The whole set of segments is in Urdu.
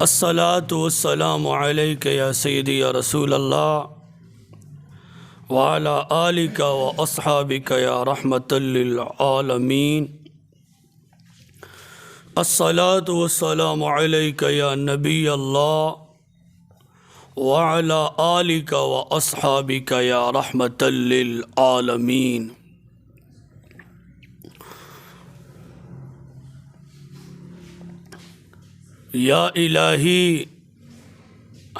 الصلاۃ والسلام علیک یا سیدی یا رسول اللہ وعلی آلک و اصحابک یا رحمۃ للعالمین۔ الصلاۃ والسلام علیک یا نبی اللہ وعلی آلک و اصحابک یا رحمۃ للعالمین۔ یا الہی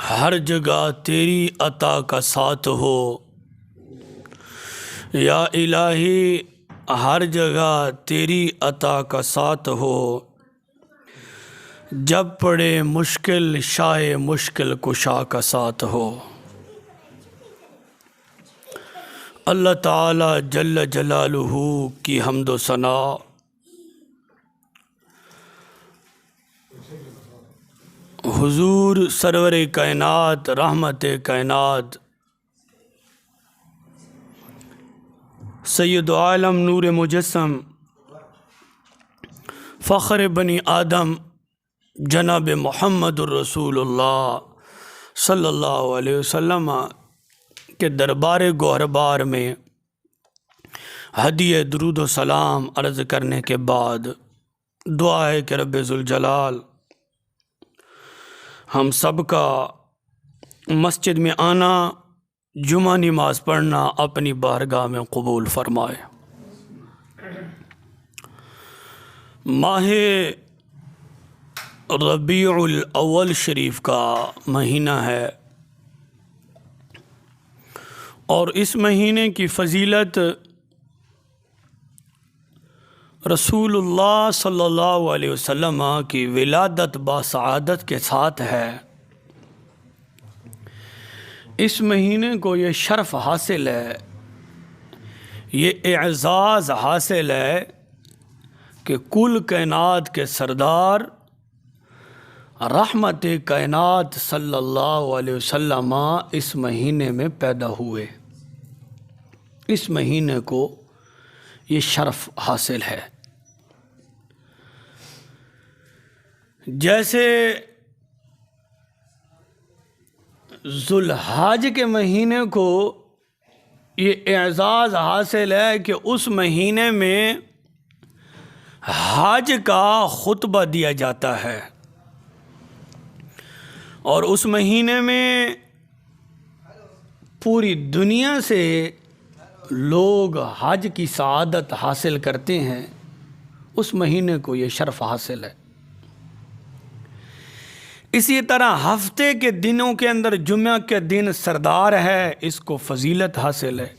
ہر جگہ تیری عطا کا ساتھ ہو، یا الہی ہر جگہ تیری عطا کا ساتھ ہو، جب پڑے مشکل شاہ مشکل کشا کا ساتھ ہو۔ اللہ تعالی جل جلالہ کی حمد و ثنا، حضور سرور کائنات رحمت کائنات سید عالم نور مجسم فخر بنی آدم جناب محمد الرسول اللہ صلی اللہ علیہ وسلم کے دربار گوہربار میں ہدیہ درود و سلام عرض کرنے کے بعد دعا ہے کہ رب ذوالجلال ہم سب کا مسجد میں آنا، جمعہ نماز پڑھنا اپنی بارگاہ میں قبول فرمائے۔ ماہ ربیع الاول شریف کا مہینہ ہے، اور اس مہینے کی فضیلت رسول اللہ صلی اللہ علیہ وسلم کی ولادت باسعادت کے ساتھ ہے۔ اس مہینے کو یہ شرف حاصل ہے، یہ اعزاز حاصل ہے کہ کل کائنات کے سردار رحمت کائنات صلی اللہ علیہ وسلم اس مہینے میں پیدا ہوئے۔ اس مہینے کو یہ شرف حاصل ہے۔ جیسے ذوالحج کے مہینے کو یہ اعزاز حاصل ہے کہ اس مہینے میں حج کا خطبہ دیا جاتا ہے، اور اس مہینے میں پوری دنیا سے لوگ حج کی سعادت حاصل کرتے ہیں۔ اس مہینے کو یہ شرف حاصل ہے۔ اسی طرح ہفتے کے دنوں کے اندر جمعہ کے دن سردار ہے، اس کو فضیلت حاصل ہے۔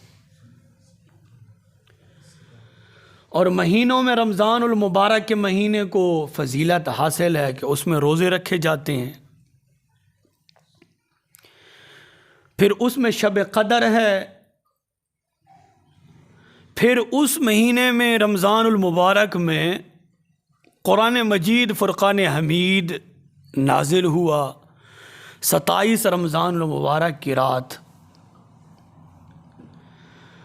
اور مہینوں میں رمضان المبارک کے مہینے کو فضیلت حاصل ہے کہ اس میں روزے رکھے جاتے ہیں۔ پھر اس میں شب قدر ہے۔ پھر اس مہینے میں رمضان المبارک میں قرآن مجید فرقان حمید نازل ہوا، 27 رمضان المبارک کی رات۔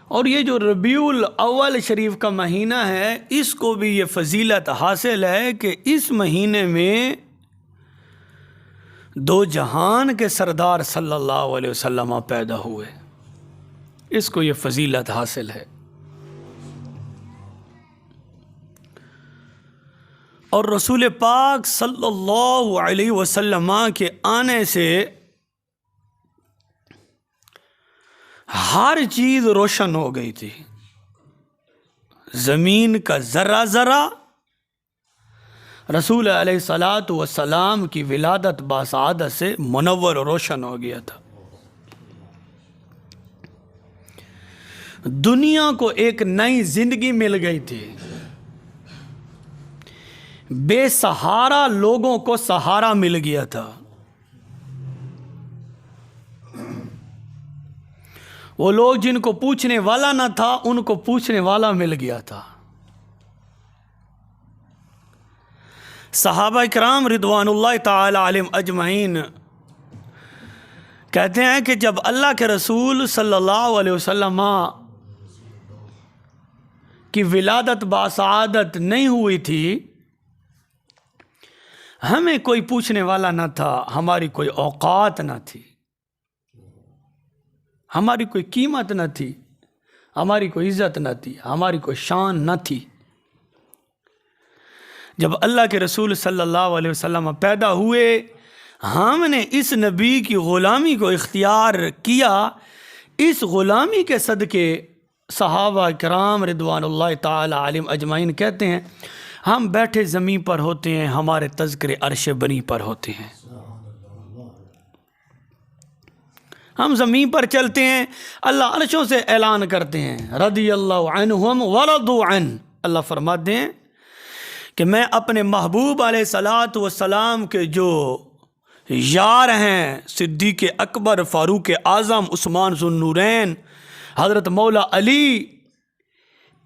اور یہ جو ربیع الاول شریف کا مہینہ ہے، اس کو بھی یہ فضیلت حاصل ہے کہ اس مہینے میں دو جہان کے سردار صلی اللہ علیہ وسلم پیدا ہوئے۔ اس کو یہ فضیلت حاصل ہے۔ اور رسول پاک صلی اللہ علیہ وسلم کے آنے سے ہر چیز روشن ہو گئی تھی۔ زمین کا ذرہ ذرہ رسول علیہ الصلاۃ والسلام کی ولادت باسعادت سے منور و روشن ہو گیا تھا۔ دنیا کو ایک نئی زندگی مل گئی تھی۔ بے سہارا لوگوں کو سہارا مل گیا تھا۔ وہ لوگ جن کو پوچھنے والا نہ تھا، ان کو پوچھنے والا مل گیا تھا۔ صحابہ کرام رضوان اللہ تعالی علیہم اجمعین کہتے ہیں کہ جب اللہ کے رسول صلی اللہ علیہ وسلم کی ولادت باسعادت نہیں ہوئی تھی، ہمیں کوئی پوچھنے والا نہ تھا، ہماری کوئی اوقات نہ تھی، ہماری کوئی قیمت نہ تھی، ہماری کوئی عزت نہ تھی، ہماری کوئی شان نہ تھی۔ جب اللہ کے رسول صلی اللہ علیہ وسلم پیدا ہوئے، ہم نے اس نبی کی غلامی کو اختیار کیا۔ اس غلامی کے صدقے صحابہ کرام رضوان اللہ تعالی علیہم اجمعین کہتے ہیں ہم بیٹھے زمین پر ہوتے ہیں، ہمارے تذکرے عرش بنی پر ہوتے ہیں۔ ہم زمین پر چلتے ہیں، اللہ عرشوں سے اعلان کرتے ہیں رضی اللہ عنہم ورضوا عنہ۔ اللہ فرماتے ہیں کہ میں اپنے محبوب علیہ الصلاۃ والسلام کے جو یار ہیں، صدیق اکبر، فاروق اعظم، عثمان ذو النورین، حضرت مولا علی،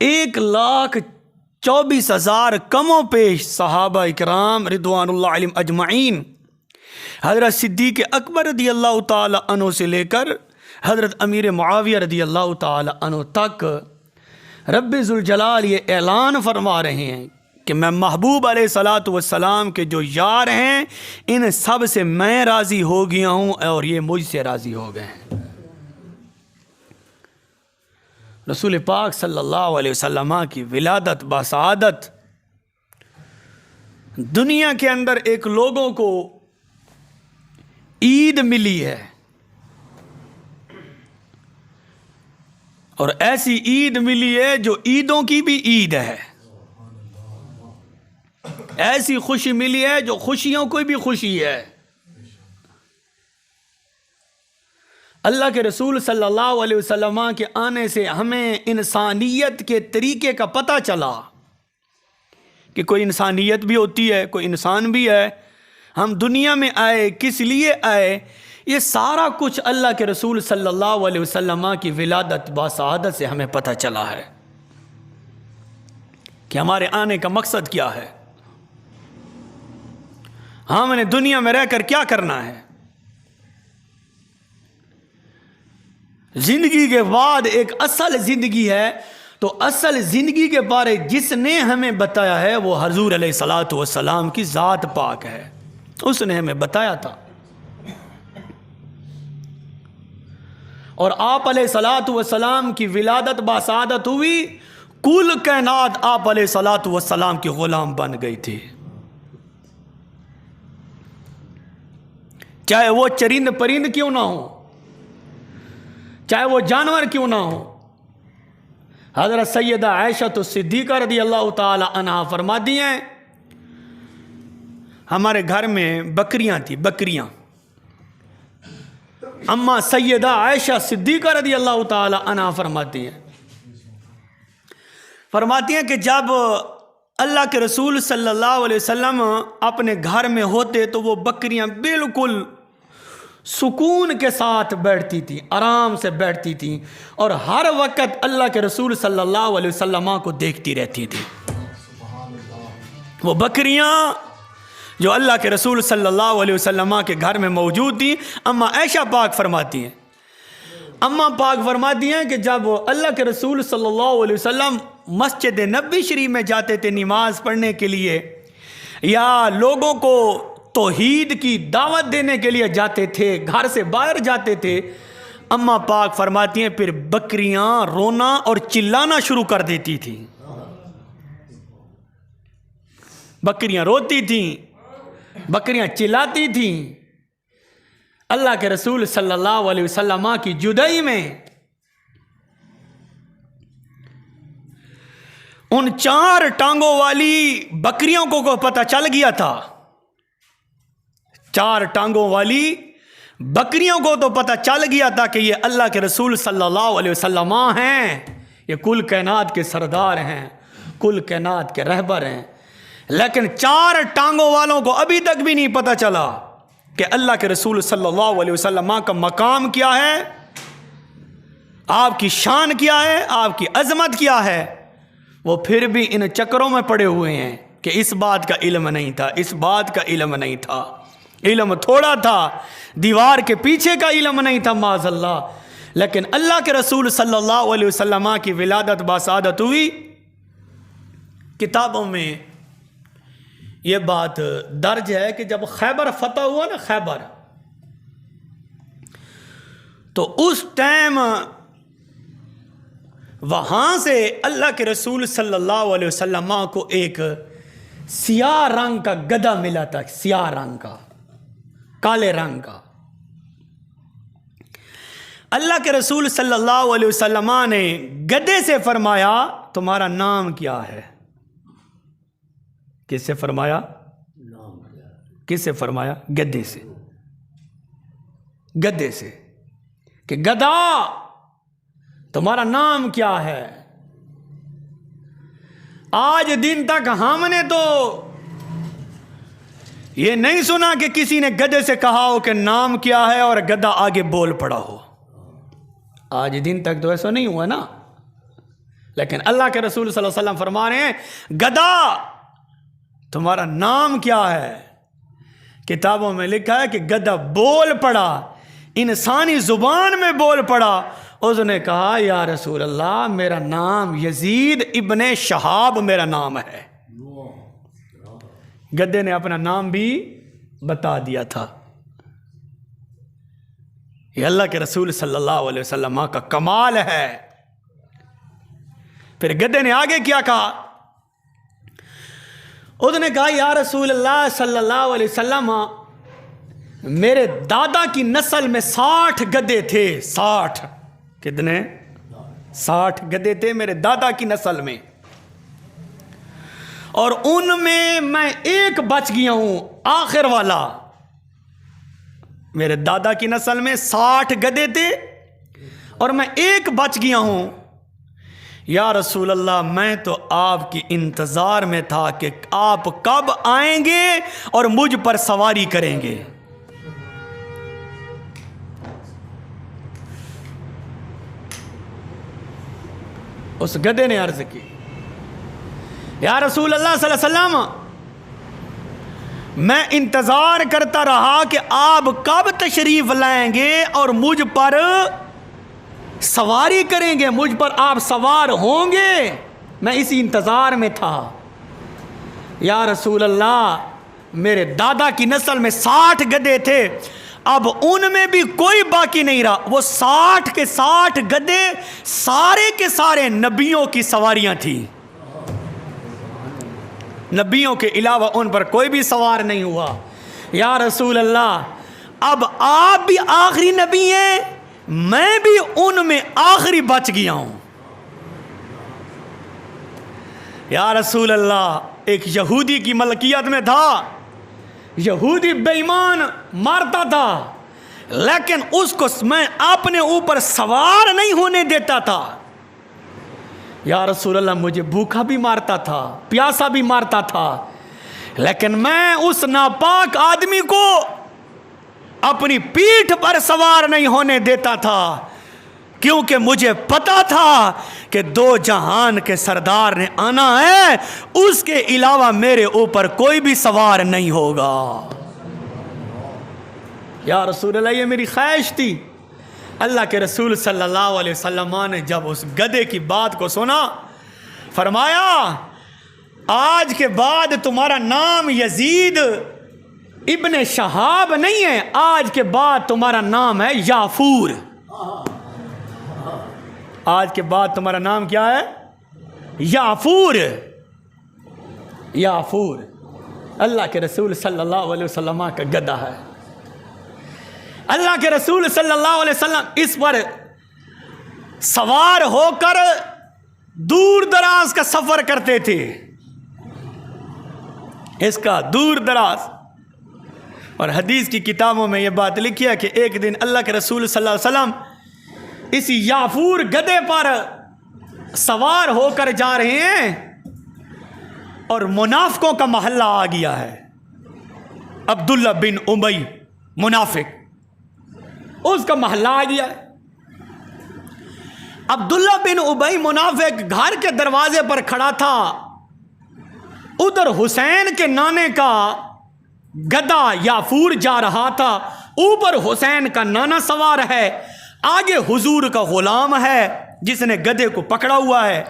1,24,000 کم و پیش صحابہ کرام رضوان اللہ علیہم اجمعین، حضرت صدیق اکبر رضی اللہ تعالی عنہ سے لے کر حضرت امیر معاویہ رضی اللہ تعالی عنہ تک رب ذوالجلال یہ اعلان فرما رہے ہیں کہ میں محبوب علیہ الصلاۃ والسلام کے جو یار ہیں ان سب سے میں راضی ہو گیا ہوں اور یہ مجھ سے راضی ہو گئے ہیں۔ رسول پاک صلی اللہ علیہ وسلم کی ولادت بسعادت، دنیا کے اندر ایک لوگوں کو عید ملی ہے، اور ایسی عید ملی ہے جو عیدوں کی بھی عید ہے، ایسی خوشی ملی ہے جو خوشیوں کی بھی خوشی ہے۔ اللہ کے رسول صلی اللہ علیہ وسلم کے آنے سے ہمیں انسانیت کے طریقے کا پتہ چلا کہ کوئی انسانیت بھی ہوتی ہے، کوئی انسان بھی ہے، ہم دنیا میں آئے کس لیے آئے، یہ سارا کچھ اللہ کے رسول صلی اللہ علیہ وسلم کی ولادت بسعادت سے ہمیں پتہ چلا ہے کہ ہمارے آنے کا مقصد کیا ہے، ہم نے دنیا میں رہ کر کیا کرنا ہے۔ زندگی کے بعد ایک اصل زندگی ہے، تو اصل زندگی کے بارے جس نے ہمیں بتایا ہے وہ حضور علیہ الصلاۃ والسلام کی ذات پاک ہے، اس نے ہمیں بتایا تھا۔ اور آپ علیہ الصلاۃ والسلام کی ولادت بسعادت ہوئی، کل کائنات آپ علیہ الصلاۃ والسلام کے غلام بن گئی تھی، چاہے وہ چرند پرند کیوں نہ ہو، چاہے وہ جانور کیوں نہ ہو۔ حضرت سیدہ عائشہ صدیقہ رضی اللہ تعالی عنہا فرماتی ہیں ہمارے گھر میں بکریاں تھیں، بکریاں۔ اما سیدہ عائشہ صدیقہ رضی اللہ تعالی عنہا فرماتی ہیں کہ جب اللہ کے رسول صلی اللہ علیہ وسلم اپنے گھر میں ہوتے تو وہ بکریاں بالکل سکون کے ساتھ بیٹھتی تھیں، آرام سے بیٹھتی تھیں، اور ہر وقت اللہ کے رسول صلی اللہ علیہ وسلم کو دیکھتی رہتی تھی۔ وہ بکریاں جو اللہ کے رسول صلی اللہ علیہ وسلم کے گھر میں موجود تھیں، اما عائشہ پاک فرماتی ہیں کہ جب اللہ کے رسول صلی اللہ علیہ وسلم مسجد نبوی شریف میں جاتے تھے نماز پڑھنے کے لیے، یا لوگوں کو توحید کی دعوت دینے کے لیے جاتے تھے، گھر سے باہر جاتے تھے، اما پاک فرماتی ہیں پھر بکریاں رونا اور چلانا شروع کر دیتی تھیں، بکریاں روتی تھیں، بکریاں چلاتی تھیں۔ اللہ کے رسول صلی اللہ علیہ وسلم کی جدائی میں ان 4 ٹانگوں والی بکریوں کو پتہ چل گیا تھا، 4 ٹانگوں والی بکریوں کو تو پتہ چل گیا تھا کہ یہ اللہ کے رسول صلی اللہ علیہ وسلم ہیں، یہ کل کائنات کے سردار ہیں، کل کائنات کے رہبر ہیں، لیکن 4 ٹانگوں والوں کو ابھی تک بھی نہیں پتہ چلا کہ اللہ کے رسول صلی اللہ علیہ وسلم کا مقام کیا ہے، آپ کی شان کیا ہے، آپ کی عظمت کیا ہے۔ وہ پھر بھی ان چکروں میں پڑے ہوئے ہیں کہ اس بات کا علم نہیں تھا، اس بات کا علم نہیں تھا، علم تھوڑا تھا، دیوار کے پیچھے کا علم نہیں تھا معاذ اللہ۔ لیکن اللہ کے رسول صلی اللہ علیہ وسلم کی ولادت بسعادت ہوئی، کتابوں میں یہ بات درج ہے کہ جب خیبر فتح ہوا نا، خیبر، تو اس ٹائم وہاں سے اللہ کے رسول صلی اللہ علیہ وسلم کو ایک سیاہ رنگ کا گدھا ملا تھا، سیاہ رنگ کا، کالے رنگ کا۔ اللہ کے رسول صلی اللہ علیہ وسلم نے گدھے سے فرمایا تمہارا نام کیا ہے؟ کس سے فرمایا؟ کس سے فرمایا؟ گدھے سے، گدھے سے، کہ گدھا تمہارا نام کیا ہے؟ آج دن تک ہم نے تو یہ نہیں سنا کہ کسی نے گدھے سے کہا ہو کہ نام کیا ہے اور گدھا آگے بول پڑا ہو۔ آج دن تک تو ایسا نہیں ہوا نا، لیکن اللہ کے رسول صلی اللہ علیہ وسلم فرما رہے ہیں گدھا تمہارا نام کیا ہے؟ کتابوں میں لکھا ہے کہ گدھا بول پڑا، انسانی زبان میں بول پڑا۔ اس نے کہا یا رسول اللہ میرا نام یزید ابن شہاب میرا نام ہے۔ گدھے نے اپنا نام بھی بتا دیا تھا۔ یہ اللہ کے رسول صلی اللہ علیہ وسلم کا کمال ہے۔ پھر گدھے نے آگے کیا کہا؟ اس نے کہا یا رسول اللہ صلی اللہ علیہ وسلم میرے دادا کی نسل میں 60 گدھے تھے، 60، کتنے؟ 60 گدھے تھے میرے دادا کی نسل میں، اور ان میں ایک بچ گیا ہوں، آخر والا۔ میرے دادا کی نسل میں 60 گدھے تھے اور میں ایک بچ گیا ہوں۔ یا رسول اللہ میں تو آپ کی انتظار میں تھا کہ آپ کب آئیں گے اور مجھ پر سواری کریں گے۔ اس گدھے نے عرض کی یا رسول اللہ صلی اللہ علیہ وسلم میں انتظار کرتا رہا کہ آپ کب تشریف لائیں گے اور مجھ پر سواری کریں گے، مجھ پر آپ سوار ہوں گے، میں اسی انتظار میں تھا۔ یا رسول اللہ میرے دادا کی نسل میں 60 گدھے تھے، اب ان میں بھی کوئی باقی نہیں رہا۔ وہ 60 کے 60 گدھے سارے کے سارے نبیوں کی سواریاں تھیں، نبیوں کے علاوہ ان پر کوئی بھی سوار نہیں ہوا۔ یا رسول اللہ اب آپ بھی آخری نبی ہیں، میں بھی ان میں آخری بچ گیا ہوں۔ یا رسول اللہ ایک یہودی کی ملکیت میں تھا، یہودی بے ایمان مارتا تھا، لیکن اس کو میں اپنے اوپر سوار نہیں ہونے دیتا تھا۔ یا رسول اللہ مجھے بھوکا بھی مارتا تھا، پیاسا بھی مارتا تھا، لیکن میں اس ناپاک آدمی کو اپنی پیٹھ پر سوار نہیں ہونے دیتا تھا، کیونکہ مجھے پتا تھا کہ 2 جہان کے سردار نے آنا ہے، اس کے علاوہ میرے اوپر کوئی بھی سوار نہیں ہوگا۔ یا رسول اللہ یہ میری خواہش تھی۔ اللہ کے رسول صلی اللہ علیہ وسلم نے جب اس گدھے کی بات کو سنا، فرمایا آج کے بعد تمہارا نام یزید ابن شہاب نہیں ہے، آج کے بعد تمہارا نام ہے یافور۔ آج کے بعد تمہارا نام کیا ہے؟ یافور۔ یافور اللہ کے رسول صلی اللہ علیہ وسلم کا گدھا ہے۔ اللہ کے رسول صلی اللہ علیہ وسلم اس پر سوار ہو کر دور دراز کا سفر کرتے تھے، اس کا دور دراز۔ اور حدیث کی کتابوں میں یہ بات لکھی ہے کہ ایک دن اللہ کے رسول صلی اللہ علیہ وسلم اسی یافور گدھے پر سوار ہو کر جا رہے ہیں اور منافقوں کا محلہ آ گیا ہے۔ عبداللہ بن ابی منافق، اس کا محلہ آ گیا ہے۔ عبداللہ بن ابی منافق گھر کے دروازے پر کھڑا تھا، ادھر حسین کے نانے کا گدھا یافور جا رہا تھا، اوپر حسین کا نانا سوار ہے، آگے حضور کا غلام ہے جس نے گدھے کو پکڑا ہوا ہے۔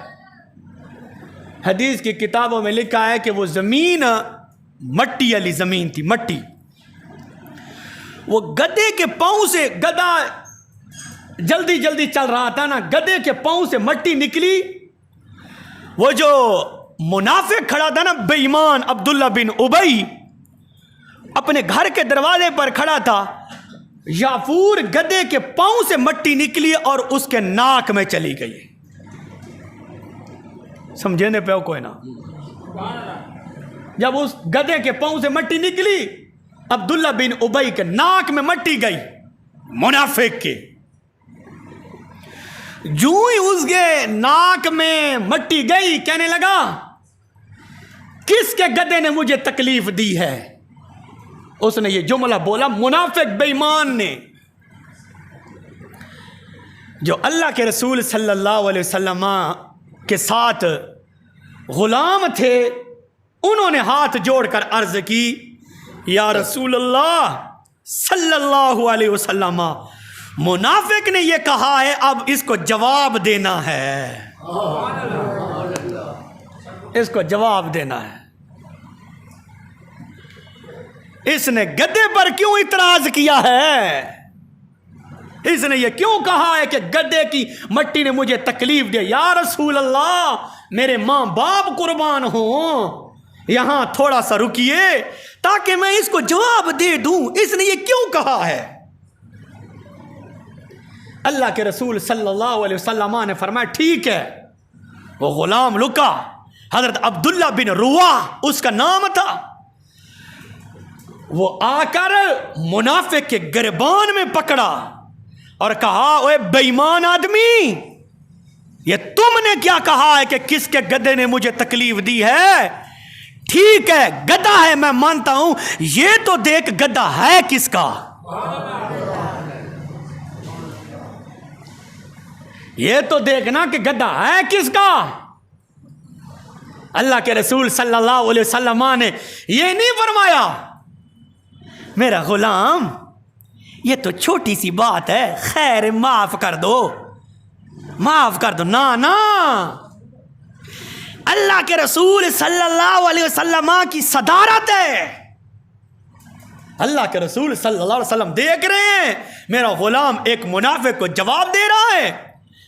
حدیث کی کتابوں میں لکھا ہے کہ وہ زمین مٹی والی زمین تھی، مٹی. وہ گدھے کے پاؤں سے، گدھا جلدی جلدی چل رہا تھا نا، گدھے کے پاؤں سے مٹی نکلی. وہ جو منافق کھڑا تھا نا، بے ایمان عبداللہ بن ابی، اپنے گھر کے دروازے پر کھڑا تھا. یافور گدھے کے پاؤں سے مٹی نکلی اور اس کے ناک میں چلی گئی. سمجھنے پہ کوئی نہ. جب اس گدھے کے پاؤں سے مٹی نکلی، عبداللہ بن ابی کے ناک میں مٹی گئی، منافق کے. جو ہی اس کے ناک میں مٹی گئی، کہنے لگا کس کے گدھے نے مجھے تکلیف دی ہے. اس نے یہ جملہ بولا منافق بے ایمان نے. جو اللہ کے رسول صلی اللہ علیہ وسلم کے ساتھ غلام تھے، انہوں نے ہاتھ جوڑ کر عرض کی یا رسول اللہ صلی اللہ علیہ وسلم، منافق نے یہ کہا ہے، اب اس کو جواب دینا ہے، اس کو جواب دینا ہے. اس نے گدھے پر کیوں اعتراض کیا ہے؟ اس نے یہ کیوں کہا ہے کہ گدھے کی مٹی نے مجھے تکلیف دی؟ یا رسول اللہ میرے ماں باپ قربان ہوں، یہاں تھوڑا سا رکیے تاکہ میں اس کو جواب دے دوں. اس نے یہ کیوں کہا ہے؟ اللہ کے رسول صلی اللہ علیہ وسلم نے فرمایا ٹھیک ہے. وہ غلام رکا، حضرت عبداللہ بن رواح اس کا نام تھا. وہ آ کر منافق کے گربان میں پکڑا اور کہا اوے بے ایمان آدمی، یہ تم نے کیا کہا ہے کہ کس کے گدھے نے مجھے تکلیف دی ہے؟ ٹھیک ہے گدھا ہے میں مانتا ہوں، یہ تو دیکھ گدھا ہے کس کا. یہ تو دیکھنا کہ گدھا ہے کس کا. اللہ کے رسول صلی اللہ علیہ وسلم نے یہ نہیں فرمایا میرا غلام یہ تو چھوٹی سی بات ہے، خیر معاف کر دو، معاف کر دو. نا اللہ کے رسول صلی اللہ علیہ وسلم کی صدارت ہے. اللہ کے رسول صلی اللہ علیہ وسلم دیکھ رہے ہیں میرا غلام ایک منافق کو جواب دے رہا ہے.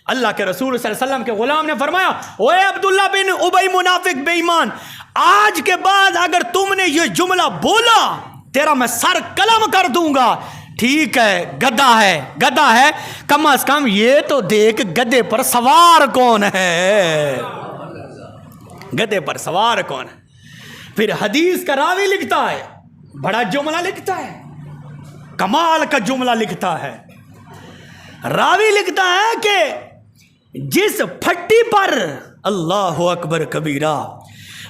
اللہ کے رسول صلی اللہ علیہ وسلم کے غلام نے فرمایا اوے عبداللہ بن ابی منافق بے ایمان، آج کے بعد اگر تم نے یہ جملہ بولا تیرا میں سر قلم کر دوں گا. ٹھیک ہے گدھا ہے، کم از کم یہ تو دیکھ گدھے پر سوار کون ہے، گدھے پر سوار کون ہے. پھر حدیث کا راوی لکھتا ہے، بڑا جملہ لکھتا ہے، کمال کا جملہ لکھتا ہے. راوی لکھتا ہے کہ جس پھٹی پر، اللہ اکبر کبیرہ،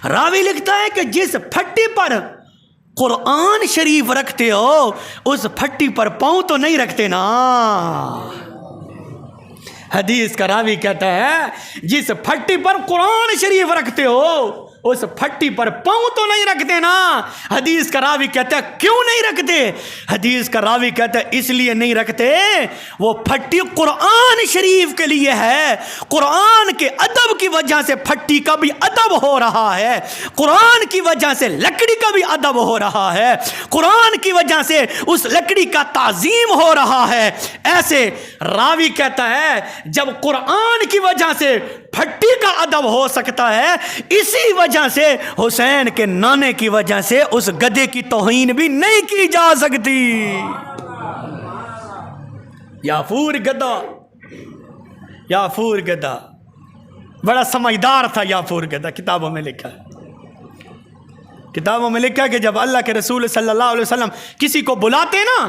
راوی لکھتا ہے کہ جس پھٹی پر قرآن شریف رکھتے ہو اس پھٹی پر پاؤں تو نہیں رکھتے نا. حدیث کا راوی کہتا ہے جس پھٹی پر قرآن شریف رکھتے ہو اس پھٹی پر پاؤں تو نہیں رکھتے نا. حدیث کا راوی کہتا ہے کیوں نہیں رکھتے؟ حدیث کا راوی کہتا ہے اس لیے نہیں رکھتے، وہ پھٹی قرآن شریف کے لیے ہے. قرآن کے ادب کی وجہ سے پھٹی کا بھی ادب ہو رہا ہے، قرآن کی وجہ سے لکڑی کا بھی ادب ہو رہا ہے، قرآن کی وجہ سے اس لکڑی کا تعظیم ہو رہا ہے. ایسے راوی کہتا ہے جب قرآن کی وجہ سے پھٹی کا ادب ہو سکتا ہے، اسی وجہ سے حسین کے نانے کی وجہ سے اس گدھے کی توہین بھی نہیں کی جا سکتی. یافور گدھا بڑا سمجھدار تھا. یافور گدھا کتابوں میں لکھا ہے کہ جب اللہ کے رسول صلی اللہ علیہ وسلم کسی کو بلاتے نا،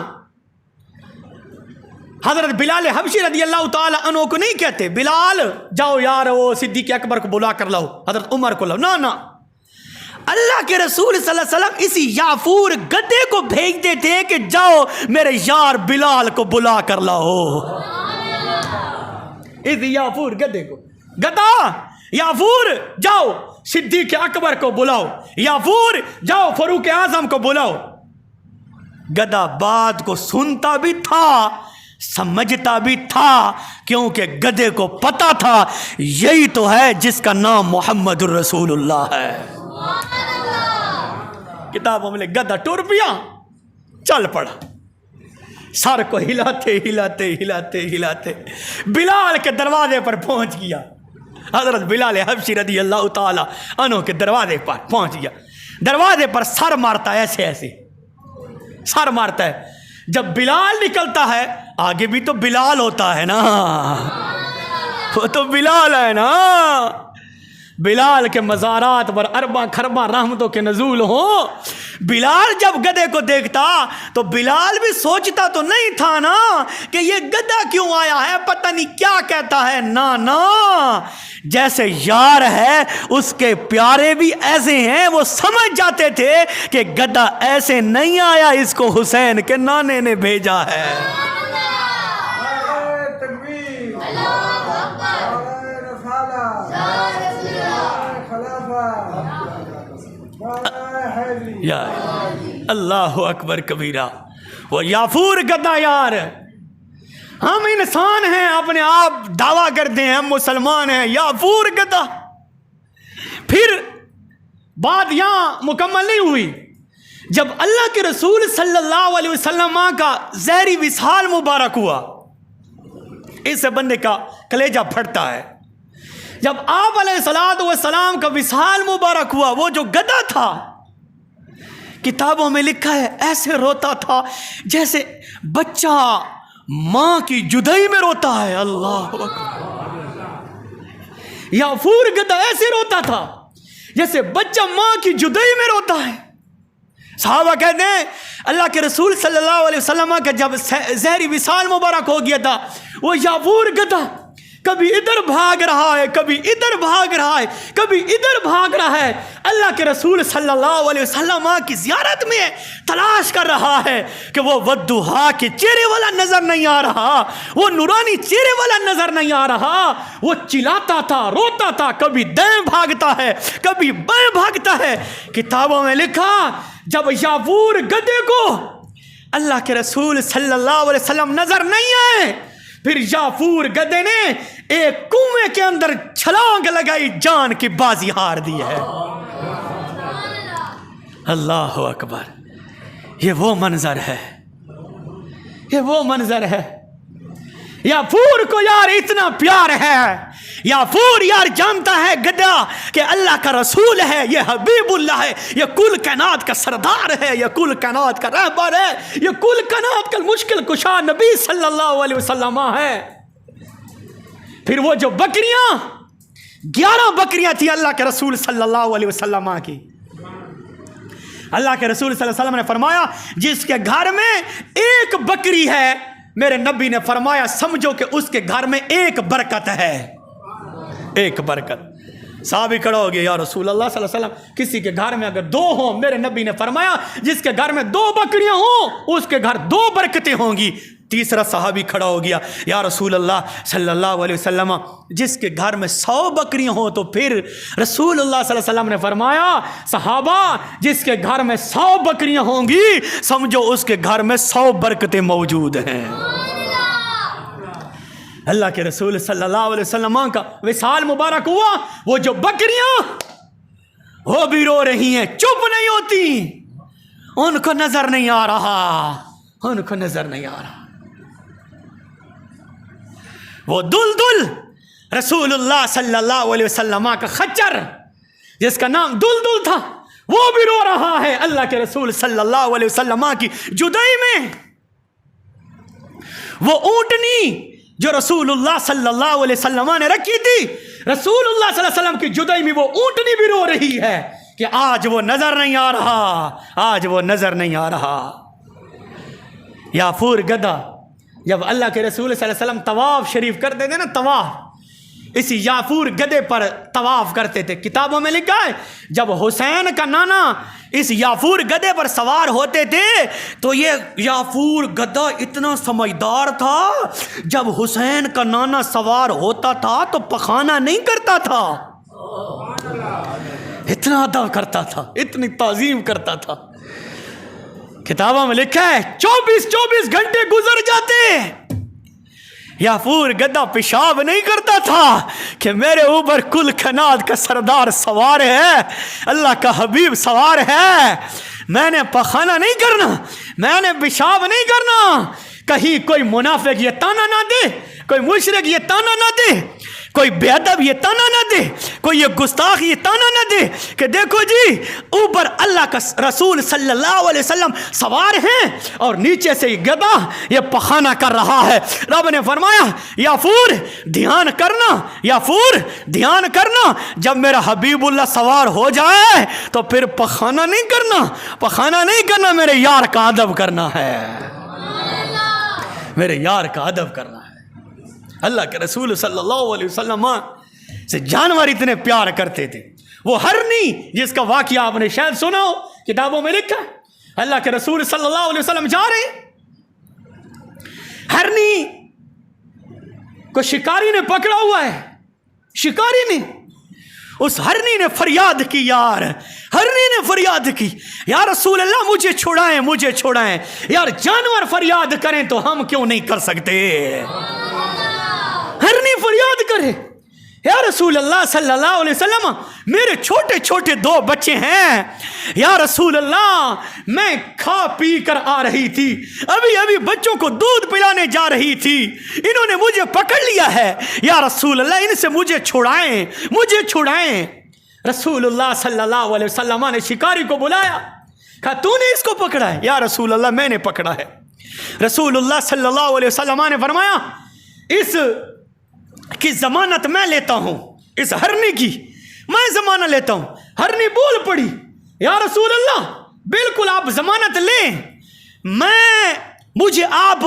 حضرت بلال حبشی رضی اللہ تعالی عنہ کو نہیں کہتے بلال جاؤ یار وہ صدیق اکبر کو بلا کر لاؤ، حضرت عمر کو لاؤ، نا اللہ کے رسول صلی اللہ علیہ وسلم اسی یافور گدھے کو بھیجتے تھے کہ جاؤ میرے یار بلال کو بلا کر لاؤ. اس یافور گدھے کو، گدھا یافور جاؤ صدیق اکبر کو بلاؤ، یافور جاؤ فاروق اعظم کو بلاؤ. گدھا بات کو سنتا بھی تھا، سمجھتا بھی تھا، کیونکہ گدھے کو پتا تھا یہی تو ہے جس کا نام محمد الرسول اللہ ہے. کتابوں میں گدھا ٹر پیا، چل پڑا، سر کو ہلاتے ہلاتے ہلاتے ہلاتے بلال کے دروازے پر پہنچ گیا۔ حضرت بلال حبشی رضی اللہ تعالی عنہ کے دروازے پر پہنچ گیا، دروازے پر سر مارتا ہے، ایسے ایسے سر مارتا ہے۔ جب بلال نکلتا ہے، آگے بھی تو بلال ہوتا ہے نا، وہ تو بلال ہے نا، بلال کے مزارات پر ارباں خرباں رحمتوں کے نزول ہوں۔ بلال جب گدھے کو دیکھتا تو بلال بھی سوچتا تو نہیں تھا نا کہ یہ گدھا کیوں آیا ہے، پتہ نہیں کیا کہتا ہے، نا جیسے یار ہے اس کے پیارے بھی ایسے ہیں، وہ سمجھ جاتے تھے کہ گدھا ایسے نہیں آیا، اس کو حسین کے نانے نے بھیجا ہے۔ یا اللہ اکبر کبیرہ، وہ یافور گدھا یار، ہم انسان ہیں، اپنے آپ دعویٰ کرتے ہیں ہم مسلمان ہیں، یافور گدھا۔ پھر بات یہاں مکمل نہیں ہوئی، جب اللہ کے رسول صلی اللہ علیہ وسلم کا زہری وصال مبارک ہوا، اس سے بندے کا کلیجہ پھٹتا ہے۔ جب آپ علیہ السلام کا وصال مبارک ہوا، وہ جو گدھا تھا، کتابوں میں لکھا ہے ایسے روتا تھا جیسے بچہ ماں کی جدائی میں روتا ہے۔ اللہ اکبر، یافور گدھا ایسے روتا تھا جیسے بچہ ماں کی جدائی میں روتا ہے۔ صحابہ کہتے ہیں اللہ کے رسول صلی اللہ علیہ وسلم کا جب زہری وصال مبارک ہو گیا تھا، وہ یافور گدھا کبھی ادھر بھاگ رہا ہے، کبھی ادھر بھاگ رہا ہے، کبھی ادھر بھاگ رہا ہے، اللہ کے رسول صلی اللہ علیہ وسلم کی زیارت میں تلاش کر رہا ہے کہ وہ ودھا کے چہرے والا نظر نہیں آ رہا، وہ نورانی چہرے والا نظر نہیں آ رہا، وہ چلاتا تھا، روتا تھا، کبھی دائیں بھاگتا ہے، کبھی بائیں بھاگتا ہے۔ کتابوں میں لکھا جب یافور گدھے کو اللہ کے رسول صلی اللہ علیہ وسلم نظر نہیں آئے، پھر یافور گدھے نے ایک کنویں کے اندر چھلانگ لگائی، جان کی بازی ہار دی ہے۔ اللہ اکبر، یہ وہ منظر ہے، یہ وہ منظر ہے۔ یافور کو یار اتنا پیار ہے، یافور یار جانتا ہے گدھا کہ اللہ کا رسول ہے، یہ حبیب اللہ ہے، یہ کل کائنات کا سردار ہے، یہ کل کائنات کا رہبر ہے، یہ کل کائنات کا مشکل کشا نبی صلی اللہ علیہ وسلم ہے۔ پھر وہ جو بکریاں 11 بکریاں تھی اللہ کے رسول صلی اللہ علیہ وسلم کی، اللہ کے رسول صلی اللہ علیہ وسلم نے فرمایا جس کے گھر میں ایک بکری ہے، میرے نبی نے فرمایا سمجھو کہ اس کے گھر میں ایک برکت ہے، ایک برکت۔ صحابی کھڑا ہو گیا، یا رسول اللہ صلی اللہ علیہ وسلم کسی کے گھر میں اگر 2 ہوں، میرے نبی نے فرمایا جس کے گھر میں 2 بکریاں ہوں اس کے گھر 2 برکتیں ہوں گی۔ تیسرا صحابی کھڑا ہو گیا، یا رسول اللہ صلی اللہ علیہ وسلم جس کے گھر میں 100 بکریاں ہوں تو پھر رسول اللہ صلی اللہ علیہ وسلم نے فرمایا صحابہ جس کے گھر میں 100 بکریاں ہوں گی سمجھو اس کے گھر میں 100 برکتیں موجود ہیں۔ اللہ کے رسول صلی اللہ علیہ وسلم کا وصال مبارک ہوا، وہ جو بکریاں وہ بھی رو رہی ہیں، چپ نہیں ہوتی، ان کو نظر نہیں آ رہا، ان کو نظر نہیں آ رہا۔ وہ دلدل رسول اللہ صلی اللہ علیہ وسلم کا خچر جس کا نام دلدل تھا وہ بھی رو رہا ہے اللہ کے رسول صلی اللہ علیہ وسلم کی جدائی میں۔ وہ اونٹنی جو رسول اللہ صلی اللہ علیہ وسلم نے رکھی تھی، رسول اللہ صلی اللہ علیہ وسلم کی جدائی میں وہ اونٹنی بھی رو رہی ہے کہ آج وہ نظر نہیں آ رہا، آج وہ نظر نہیں آ رہا۔ یافور گدھا جب اللہ کے رسول صلی اللہ علیہ وسلم طواف شریف کرتے تھے نا، طواف اسی یافور گدھے پر طواف کرتے تھے۔ کتابوں میں لکھا ہے جب حسین کا نانا اس یافور گدھے پر سوار ہوتے تھے تو یہ یافور گدھا اتنا سمجھدار تھا، جب حسین کا نانا سوار ہوتا تھا تو پخانہ نہیں کرتا تھا، اتنا ادب کرتا تھا، اتنی تعظیم کرتا تھا۔ کتابوں میں لکھا ہے 24 گھنٹے گزر جاتے، یافور گدھا پیشاب نہیں کرتا تھا کہ میرے اوپر کل کائنات کا سردار سوار ہے، اللہ کا حبیب سوار ہے، میں نے پخانہ نہیں کرنا، میں نے پیشاب نہیں کرنا۔ کہیں کوئی منافق یہ تانا نہ دے، کوئی مشرک یہ تانا نہ دے، کوئی بے ادب یہ تانا نہ دے، کوئی یہ گستاخ یہ تانا نہ دے کہ دیکھو جی اوپر اللہ کا رسول صلی اللہ علیہ وسلم سوار ہیں اور نیچے سے یہ گدھا یہ پخانہ کر رہا ہے۔ رب نے فرمایا یافور دھیان کرنا، یافور دھیان کرنا، جب میرا حبیب اللہ سوار ہو جائے تو پھر پخانہ نہیں کرنا، پخانہ نہیں کرنا، میرے یار کا ادب کرنا ہے، میرے یار کا ادب کرنا ہے۔ اللہ کے رسول صلی اللہ علیہ وسلم سے جانور اتنے پیار کرتے تھے۔ وہ ہرنی جس کا واقعہ آپ نے شاید سنا ہو، کتابوں میں لکھا ہے، اللہ کے رسول صلی اللہ علیہ وسلم جا رہے ہیں، ہرنی کو شکاری نے پکڑا ہوا ہے، شکاری نے، اس ہرنی نے فریاد کی، یار ہرنی نے فریاد کی، یا رسول اللہ مجھے چھڑائیں، مجھے چھڑائیں، یار جانور فریاد کریں تو ہم کیوں نہیں کر سکتے؟ ہرنی فریاد کرے، یا رسول اللہ صلی اللہ علیہ وسلم میرے چھوٹے چھوٹے 2 بچے ہیں، یا رسول اللہ میں کھا پی کر آ رہی تھی، ابھی بچوں کو دودھ پلانے جا رہی تھی، انہوں نے مجھے پکڑ لیا ہے، یا رسول اللہ ان سے مجھے چھڑائیں، مجھے چھڑائیں۔ رسول اللہ صلی اللہ علیہ وسلم نے شکاری کو بلایا، کہا تو نے اس کو پکڑا ہے؟ یا رسول اللہ میں نے پکڑا ہے۔ رسول اللہ صلی اللہ علیہ وسلم نے فرمایا اس کی ضمانت میں لیتا ہوں، اس ہرنی کی میں ضمانت لیتا ہوں۔ ہرنی بول پڑی، یا رسول اللہ بالکل آپ ضمانت لیں، مجھے آپ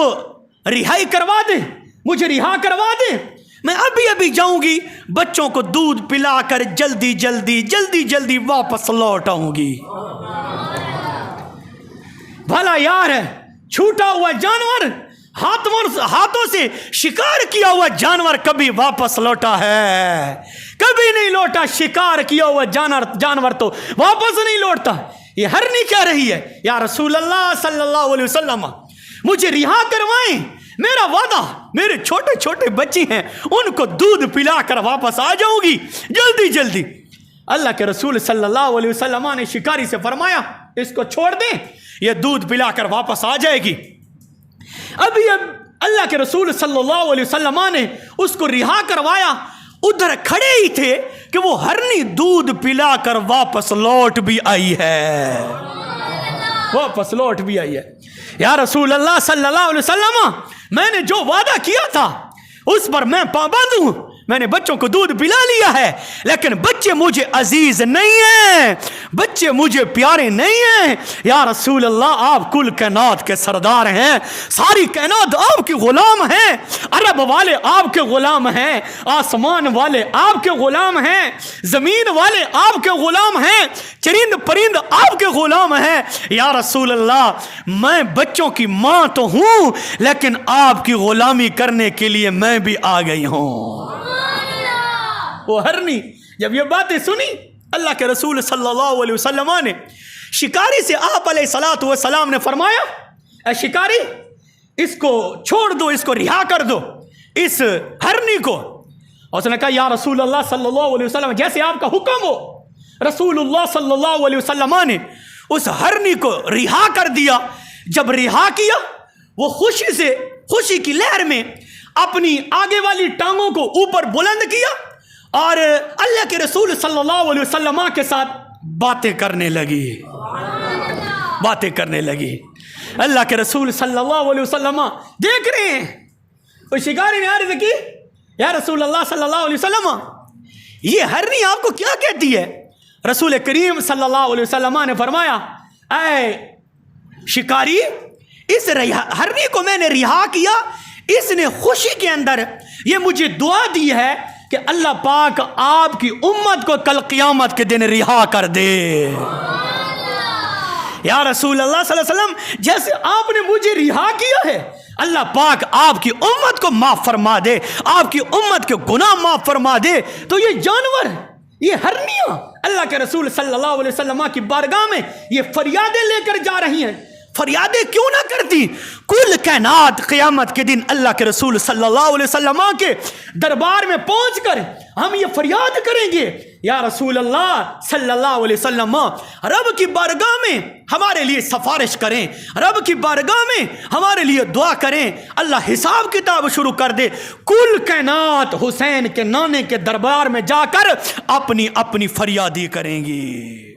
رہائی کروا دیں، مجھے رہا کروا دیں، میں ابھی جاؤں گی، بچوں کو دودھ پلا کر جلدی واپس لوٹ آؤں گی۔ بھلا یار چھوٹا ہوا جانور، ہاتھوں سے شکار کیا ہوا جانور کبھی واپس لوٹا ہے؟ کبھی نہیں لوٹا۔ شکار کیا ہوا جانور تو واپس نہیں لوٹتا۔ یہ ہرنی کہہ رہی ہے، یا رسول اللہ صلی اللہ علیہ وسلم مجھے رہا کروائیں، میرا وعدہ، میرے چھوٹے چھوٹے بچے ہیں ان کو دودھ پلا کر واپس آ جاؤں گی جلدی۔ اللہ کے رسول صلی اللہ علیہ وسلم نے شکاری سے فرمایا اس کو چھوڑ دیں، یہ دودھ پلا کر واپس آ جائے گی۔ اب اللہ کے رسول صلی اللہ علیہ وسلم نے اس کو رہا کروایا، ادھر کھڑے ہی تھے کہ وہ ہرنی دودھ پلا کر واپس لوٹ بھی آئی ہے، واپس لوٹ بھی آئی ہے۔ یا رسول اللہ صلی اللہ علیہ وسلم میں نے جو وعدہ کیا تھا اس پر میں پابند ہوں، میں نے بچوں کو دودھ پلا لیا ہے، لیکن بچے مجھے عزیز نہیں ہیں، بچے مجھے پیارے نہیں ہیں۔ یا رسول اللہ آپ کل کائنات کے سردار ہیں، ساری کائنات آپ کے غلام ہیں، عرب والے آپ کے غلام ہیں، آسمان والے آپ کے غلام ہیں، زمین والے آپ کے غلام ہیں، چرند پرند آپ کے غلام ہیں۔ یا رسول اللہ میں بچوں کی ماں تو ہوں، لیکن آپ کی غلامی کرنے کے لیے میں بھی آ گئی ہوں۔ وہ ہرنی جب یہ باتیں سنی، اللہ کے رسول صلی اللہ علیہ وسلم نے شکاری سے آپ علیہ الصلوۃ والسلام نے فرمایا اے شکاری اس کو چھوڑ دو، اس کو رہا کر دو، اس ہرنی کو۔ اور اس نے کہا یا رسول اللہ صلی اللہ علیہ وسلم جیسے آپ کا حکم ہو۔ رسول اللہ صلی اللہ علیہ وسلم نے اس ہرنی کو رہا کر دیا۔ جب رہا کیا وہ خوشی کی لہر میں اپنی آگے والی ٹانگوں کو اوپر بلند کیا اور اللہ کے رسول صلی اللہ علیہ وسلم کے ساتھ باتیں کرنے لگی، باتیں کرنے لگی۔ اللہ کے رسول صلی اللہ علیہ وسلم دیکھ رہے ہیں۔ وہ شکاری نے عرض کی یا رسول اللہ صلی اللہ علیہ وسلم یہ ہرنی آپ کو کیا کہتی ہے؟ رسول کریم صلی اللہ علیہ وسلم نے فرمایا اے شکاری اس ہرنی کو میں نے رہا کیا، اس نے خوشی کے اندر یہ مجھے دعا دی ہے کہ اللہ پاک آپ کی امت کو کل قیامت کے دن رہا کر دے۔ یا رسول اللہ صلی اللہ علیہ وسلم جیسے آپ نے مجھے رہا کیا ہے، اللہ پاک آپ کی امت کو معاف فرما دے، آپ کی امت کے گناہ معاف فرما دے۔ تو یہ جانور، یہ ہرنیاں اللہ کے رسول صلی اللہ علیہ وسلم کی بارگاہ میں یہ فریادیں لے کر جا رہی ہیں، فریادیں کیوں نہ کرتی؟ کل کائنات قیامت کے دن اللہ کے رسول صلی اللہ علیہ وسلم کے دربار میں پہنچ کر ہم یہ فریاد کریں گے، یا رسول اللہ صلی اللہ علیہ وسلم، رب کی بارگاہ میں ہمارے لیے سفارش کریں، رب کی بارگاہ میں ہمارے لیے دعا کریں، اللہ حساب کتاب شروع کر دے۔ کل کائنات حسین کے نانے کے دربار میں جا کر اپنی اپنی فریادی کریں گی۔